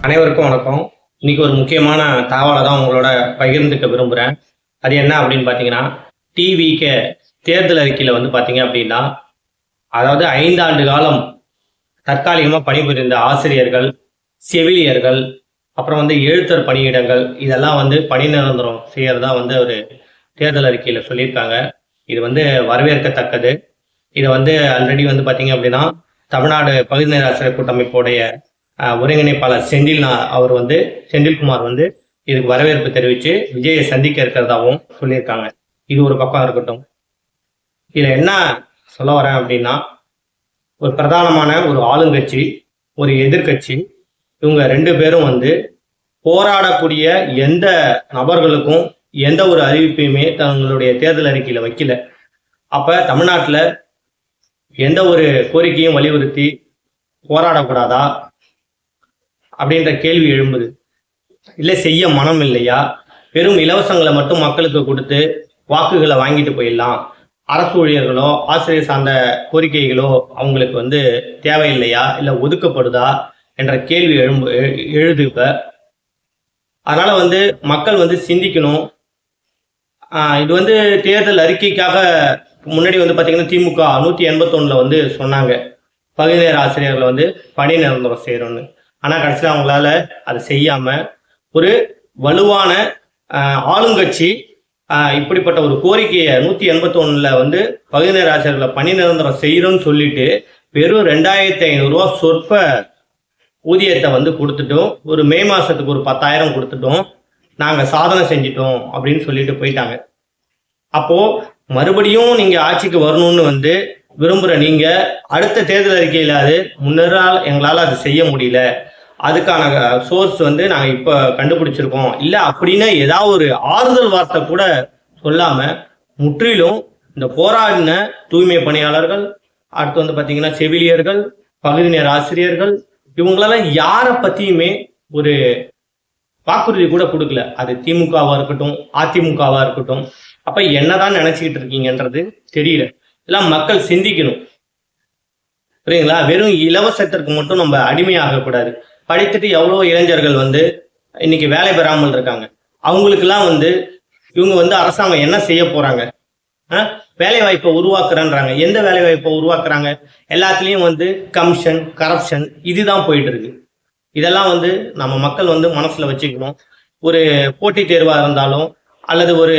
அனைவருக்கும் வணக்கம். இன்னைக்கு ஒரு முக்கியமான தகவலை தான் உங்களோட பகிர்ந்துக்க விரும்புகிறேன். அது என்ன அப்படின்னு பார்த்தீங்கன்னா, டிவிகே தேர்தல் அறிக்கையில் வந்து பார்த்தீங்க அப்படின்னா, அதாவது 5 ஆண்டு காலம் தற்காலிகமாக பணிபுரிந்த ஆசிரியர்கள், செவிலியர்கள், அப்புறம் வந்து எழுத்தர் பணியிடங்கள் இதெல்லாம் வந்து பணி நிரந்தரம் செய்யறதா வந்து ஒரு தேர்தல் அறிக்கையில் சொல்லியிருக்காங்க. இது வந்து வரவேற்கத்தக்கது. இதை வந்து ஆல்ரெடி வந்து பார்த்தீங்க அப்படின்னா, தமிழ்நாடு பகுதி நேர ஆசிரியர் கூட்டமைப்புடைய ஒருங்கிணைப்பாளர் செந்தில்குமார் வந்து இதுக்கு வரவேற்பு தெரிவித்து விஜயை சந்திக்க இருக்கிறதாகவும் சொல்லியிருக்காங்க. இது ஒரு பக்கம் இருக்கட்டும். இதில் என்ன சொல்ல வரேன் அப்படின்னா, ஒரு பிரதானமான ஒரு ஆளுங்கட்சி, ஒரு எதிர்கட்சி, இவங்க 2 பேரும் வந்து போராடக்கூடிய எந்த நபர்களுக்கும் எந்த ஒரு அறிவிப்பையுமே தங்களுடைய தேர்தல் அறிக்கையில் வைக்கல. அப்போ தமிழ்நாட்டில் எந்த ஒரு கோரிக்கையும் வலியுறுத்தி போராடக்கூடாதா அப்படின்ற கேள்வி எழும்புது. இல்லை செய்ய மனம் இல்லையா? வெறும் இலவசங்களை மட்டும் மக்களுக்கு கொடுத்து வாக்குகளை வாங்கிட்டு போயிடலாம். அரசு ஊழியர்களோ ஆசிரியர் சார்ந்த கோரிக்கைகளோ அவங்களுக்கு வந்து தேவையில்லையா, இல்லை ஒதுக்கப்படுதா என்ற கேள்வி எழுது. இப்போ அதனால வந்து மக்கள் வந்து சிந்திக்கணும். இது வந்து தேர்தல் அறிக்கைக்காக முன்னாடி வந்து பார்த்தீங்கன்னா திமுக 181 வந்து சொன்னாங்க, பகுதி நேர ஆசிரியர்களை வந்து பணி நிரந்தரம் செய்யணும்னு. ஆனால் கடைசியில் அவங்களால அதை செய்யாமல் ஒரு வலுவான ஆளுங்கட்சி இப்படிப்பட்ட ஒரு கோரிக்கையை 181 வந்து பகுதி நேர ஆசிரியர்களை பணி நிரந்தரம் செய்யணும்னு சொல்லிட்டு வெறும் 2500 ரூபா சொற்ப ஊதியத்தை வந்து கொடுத்துட்டோம். ஒரு மே மாதத்துக்கு ஒரு 10,000 கொடுத்துட்டோம், நாங்கள் சாதனை செஞ்சிட்டோம் அப்படின்னு சொல்லிட்டு போயிட்டாங்க. அப்போது மறுபடியும் நீங்கள் ஆட்சிக்கு வரணும்னு வந்து விரும்புகிற நீங்கள் அடுத்த தேர்தல் அறிக்கையில் அது முன்னரால் எங்களால் அது செய்ய முடியல, அதுக்கான சோர்ஸ் வந்து நாங்கள் இப்போ கண்டுபிடிச்சிருக்கோம் இல்லை அப்படின்னு ஏதாவது ஒரு ஆறுதல் வார்த்தை கூட சொல்லாமல் முற்றிலும் இந்த போராடின தூய்மை பணியாளர்கள், அடுத்து வந்து பார்த்தீங்கன்னா செவிலியர்கள், பகுதி நேர ஆசிரியர்கள், இவங்களெல்லாம் யாரை பற்றியுமே ஒரு வாக்குறுதி கூட கொடுக்கல. அது திமுகவா இருக்கட்டும், அதிமுகவா இருக்கட்டும். அப்ப என்னதான் நினைச்சுக்கிட்டு இருக்கீங்கன்றது தெரியல. எல்லாம் மக்கள் சிந்திக்கணும், புரியுங்களா? வெறும் இலவசத்திற்கு மட்டும் நம்ம அடிமையாகக்கூடாது. படித்துட்டு எவ்வளோ இளைஞர்கள் வந்து இன்னைக்கு வேலை பெறாமல் இருக்காங்க. அவங்களுக்கெல்லாம் வந்து இவங்க வந்து அரசாங்கம் என்ன செய்ய போறாங்க? வேலை வாய்ப்பை உருவாக்குறேன்றாங்க. எந்த வேலை வாய்ப்பை உருவாக்குறாங்க? எல்லாத்துலேயும் வந்து கமிஷன், கரப்ஷன் இதுதான் போயிட்டு இருக்கு. இதெல்லாம் வந்து நம்ம மக்கள் வந்து மனசுல வச்சுக்கணும். ஒரு போட்டித் தேர்வாக இருந்தாலும் அல்லது ஒரு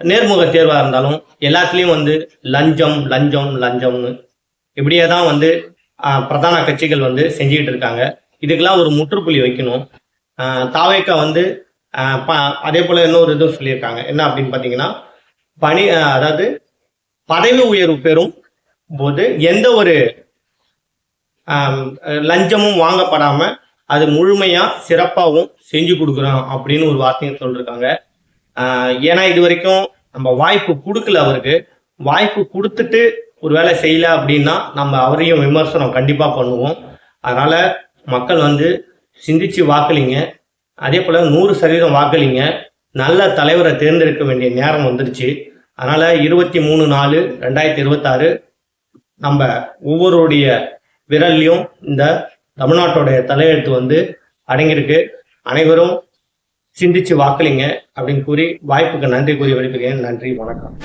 நேர்முக தேர்வாக இருந்தாலும் எல்லாத்துலேயும் வந்து லஞ்சம் லஞ்சம் லஞ்சம்னு இப்படியே தான் வந்து பிரதான கட்சிகள் வந்து செஞ்சுக்கிட்டு இருக்காங்க. இதுக்கெல்லாம் ஒரு முற்றுப்புள்ளி வைக்கணும். தாவேக்கா வந்து அதே போல் இன்னொரு இதுவும் சொல்லியிருக்காங்க. என்ன அப்படின்னு பார்த்தீங்கன்னா, அதாவது பதவி உயர்வு பெறும் போது எந்த ஒரு லஞ்சமும் வாங்கப்படாமல் அது முழுமையாக சிறப்பாகவும் செஞ்சு கொடுக்குறோம் அப்படின்னு ஒரு வார்த்தையும் சொல்லியிருக்காங்க. ஏன்னா இது வரைக்கும் நம்ம வாய்ப்பு கொடுக்கல. அவருக்கு வாய்ப்பு கொடுத்துட்டு ஒரு வேலை செய்யல அப்படின்னா நம்ம அவரையும் விமர்சனம் கண்டிப்பாக பண்ணுவோம். அதனால் மக்கள் வந்து சிந்திச்சு வாக்களிங்க. அதே போல் 100% வாக்களிங்க. நல்ல தலைவரை தேர்ந்தெடுக்க வேண்டிய நேரம் வந்துருச்சு. அதனால் 23/4/2026 நம்ம ஒவ்வொருடைய விரல்லையும் இந்த தமிழ்நாட்டோடைய தலையெழுத்து வந்து அடங்கியிருக்கு. அனைவரும் சிந்திச்சு வாக்களிங்க அப்படின்னு கூறி வாய்ப்புக்கு நன்றி கூறி விடைபெறுகிறேன். நன்றி, வணக்கம்.